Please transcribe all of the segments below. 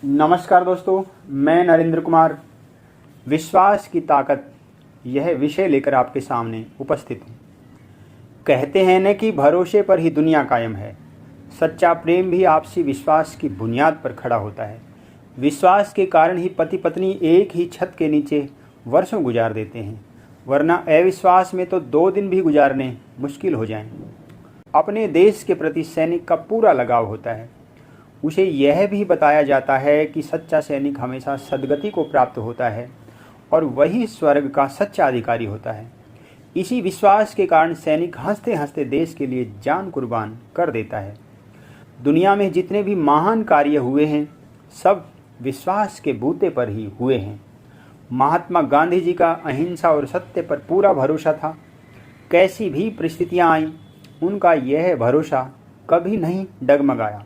नमस्कार दोस्तों, मैं नरेंद्र कुमार विश्वास की ताकत यह विषय लेकर आपके सामने उपस्थित हूँ। कहते हैं न कि भरोसे पर ही दुनिया कायम है। सच्चा प्रेम भी आपसी विश्वास की बुनियाद पर खड़ा होता है। विश्वास के कारण ही पति पत्नी एक ही छत के नीचे वर्षों गुजार देते हैं, वरना अविश्वास में तो 2 दिन भी गुजारने मुश्किल हो जाएं। अपने देश के प्रति सैनिक का पूरा लगाव होता है। उसे यह भी बताया जाता है कि सच्चा सैनिक हमेशा सद्गति को प्राप्त होता है और वही स्वर्ग का सच्चा अधिकारी होता है। इसी विश्वास के कारण सैनिक हंसते हंसते देश के लिए जान कुर्बान कर देता है। दुनिया में जितने भी महान कार्य हुए हैं, सब विश्वास के बूते पर ही हुए हैं। महात्मा गांधी जी का अहिंसा और सत्य पर पूरा भरोसा था। कैसी भी परिस्थितियां आईं, उनका यह भरोसा कभी नहीं डगमगाया।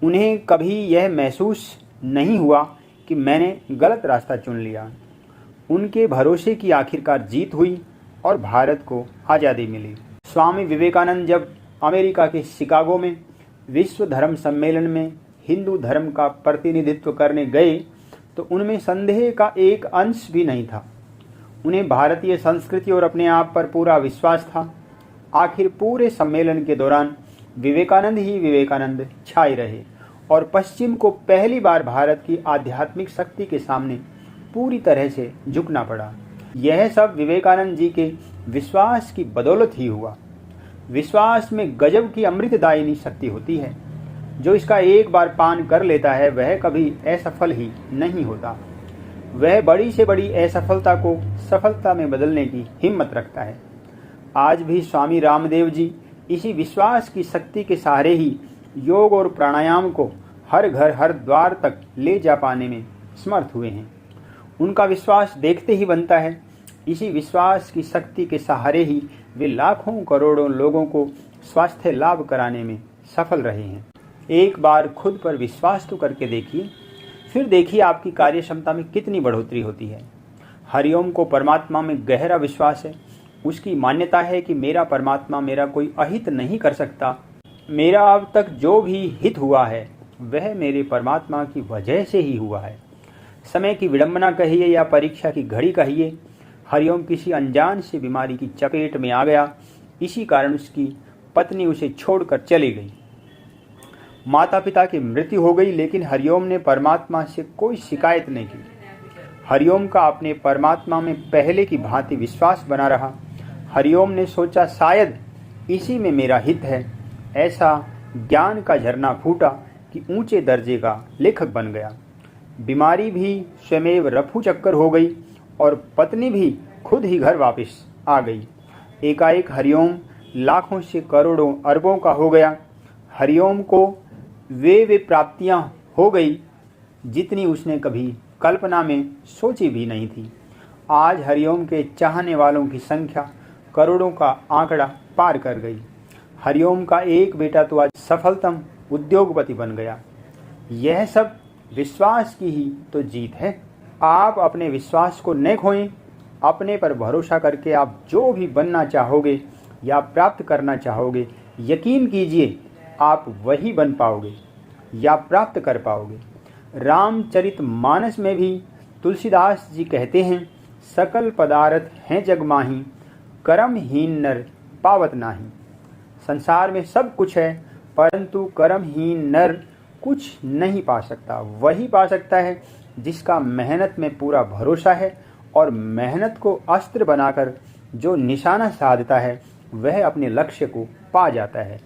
उन्हें कभी यह महसूस नहीं हुआ कि मैंने गलत रास्ता चुन लिया। उनके भरोसे की आखिरकार जीत हुई और भारत को आज़ादी मिली। स्वामी विवेकानंद जब अमेरिका के शिकागो में विश्व धर्म सम्मेलन में हिंदू धर्म का प्रतिनिधित्व करने गए तो उनमें संदेह का एक अंश भी नहीं था। उन्हें भारतीय संस्कृति और अपने आप पर पूरा विश्वास था। आखिर पूरे सम्मेलन के दौरान विवेकानंद ही विवेकानंद छाए रहे और पश्चिम को पहली बार भारत की आध्यात्मिक शक्ति के सामने पूरी तरह से झुकना पड़ा। यह सब विवेकानंद जी के विश्वास की बदौलत ही हुआ। विश्वास में गजब की अमृतदायिनी शक्ति होती है। जो इसका एक बार पान कर लेता है वह कभी असफल ही नहीं होता। वह बड़ी से बड़ी असफलता को सफलता में बदलने की हिम्मत रखता है। आज भी स्वामी रामदेव जी इसी विश्वास की शक्ति के सहारे ही योग और प्राणायाम को हर घर हर द्वार तक ले जा पाने में समर्थ हुए हैं। उनका विश्वास देखते ही बनता है। इसी विश्वास की शक्ति के सहारे ही वे लाखों करोड़ों लोगों को स्वास्थ्य लाभ कराने में सफल रहे हैं। एक बार खुद पर विश्वास तो करके देखिए, फिर देखिए आपकी कार्य क्षमता में कितनी बढ़ोतरी होती है। हरिओम को परमात्मा में गहरा विश्वास है। उसकी मान्यता है कि मेरा परमात्मा मेरा कोई अहित नहीं कर सकता। मेरा अब तक जो भी हित हुआ है वह मेरे परमात्मा की वजह से ही हुआ है। समय की विडंबना कहिए या परीक्षा की घड़ी कहिए, हरिओम किसी अनजान सी बीमारी की चपेट में आ गया। इसी कारण उसकी पत्नी उसे छोड़कर चली गई। माता पिता की मृत्यु हो गई, लेकिन हरिओम ने परमात्मा से कोई शिकायत नहीं की। हरिओम का अपने परमात्मा में पहले की भांति विश्वास बना रहा। हरिओम ने सोचा शायद इसी में मेरा हित है। ऐसा ज्ञान का झरना फूटा कि ऊंचे दर्जे का लेखक बन गया। बीमारी भी स्वयं रफू चक्कर हो गई और पत्नी भी खुद ही घर वापस आ गई। एकाएक हरिओम लाखों से करोड़ों अरबों का हो गया। हरिओम को वे प्राप्तियां हो गई जितनी उसने कभी कल्पना में सोची भी नहीं थी। आज हरिओम के चाहने वालों की संख्या करोड़ों का आंकड़ा पार कर गई। हरिओम का एक बेटा तो आज सफलतम उद्योगपति बन गया। यह सब विश्वास की ही तो जीत है। आप अपने विश्वास को न खोएं। अपने पर भरोसा करके आप जो भी बनना चाहोगे या प्राप्त करना चाहोगे, यकीन कीजिए आप वही बन पाओगे या प्राप्त कर पाओगे। रामचरितमानस में भी तुलसीदास जी कहते हैं, सकल पदार्थ हैं जग माही, कर्महीन नर पावत नाही। संसार में सब कुछ है, परंतु कर्महीन नर कुछ नहीं पा सकता। वही पा सकता है जिसका मेहनत में पूरा भरोसा है और मेहनत को अस्त्र बनाकर जो निशाना साधता है वह अपने लक्ष्य को पा जाता है।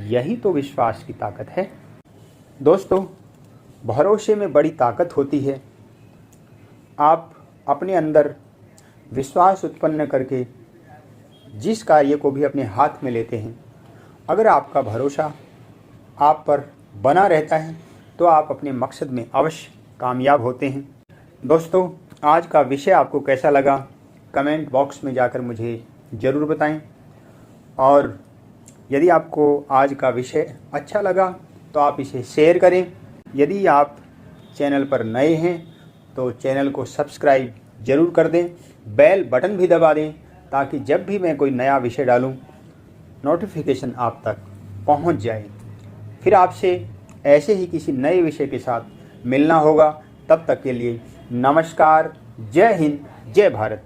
यही तो विश्वास की ताकत है। दोस्तों, भरोसे में बड़ी ताकत होती है। आप अपने अंदर विश्वास उत्पन्न करके जिस कार्य को भी अपने हाथ में लेते हैं, अगर आपका भरोसा आप पर बना रहता है तो आप अपने मकसद में अवश्य कामयाब होते हैं। दोस्तों, आज का विषय आपको कैसा लगा कमेंट बॉक्स में जाकर मुझे ज़रूर बताएं। और यदि आपको आज का विषय अच्छा लगा तो आप इसे शेयर करें। यदि आप चैनल पर नए हैं तो चैनल को सब्सक्राइब ज़रूर कर दें। बेल बटन भी दबा दें ताकि जब भी मैं कोई नया विषय डालूं नोटिफिकेशन आप तक पहुंच जाए। फिर आपसे ऐसे ही किसी नए विषय के साथ मिलना होगा। तब तक के लिए नमस्कार। जय हिंद, जय भारत।